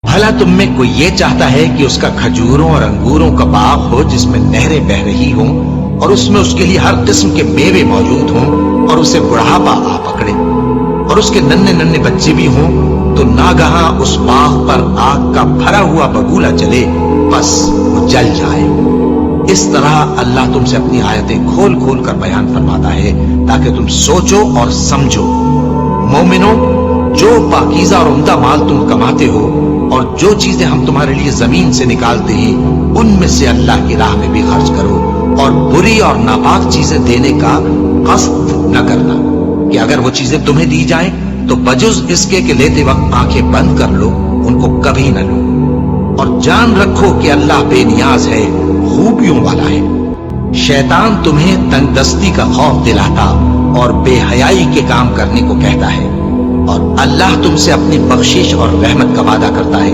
بھلا تم میں کوئی یہ چاہتا ہے کہ اس کا کھجوروں اور انگوروں کا باغ ہو جس میں نہریں بہ رہی ہوں اور اس میں اس کے لیے ہر قسم کے میوے موجود ہوں اور اسے بڑھاپا آ پکڑے اور اس کے ننھے ننھے بچے بھی ہوں تو ناگہاں اس باغ پر آگ کا بھرا ہوا بگولا چلے بس وہ جل جائے۔ اس طرح اللہ تم سے اپنی آیتیں کھول کھول کر بیان فرماتا ہے تاکہ تم سوچو اور سمجھو۔ مومنو، جو پاکیزہ اور عمدہ مال تم کماتے ہو اور جو چیزیں ہم تمہارے لیے زمین سے نکالتے ہیں ان میں سے اللہ کی راہ میں بھی خرچ کرو، اور بری اور ناپاک چیزیں دینے کا قصد نہ کرنا کہ اگر وہ چیزیں تمہیں دی جائیں تو بجز اس کے کہ لیتے وقت آنکھیں بند کر لو، ان کو کبھی نہ لو، اور جان رکھو کہ اللہ بے نیاز ہے، خوبیوں والا ہے۔ شیطان تمہیں تنگ دستی کا خوف دلاتا اور بے حیائی کے کام کرنے کو کہتا ہے، اور اللہ تم سے اپنی بخشش اور رحمت کا وعدہ کرتا ہے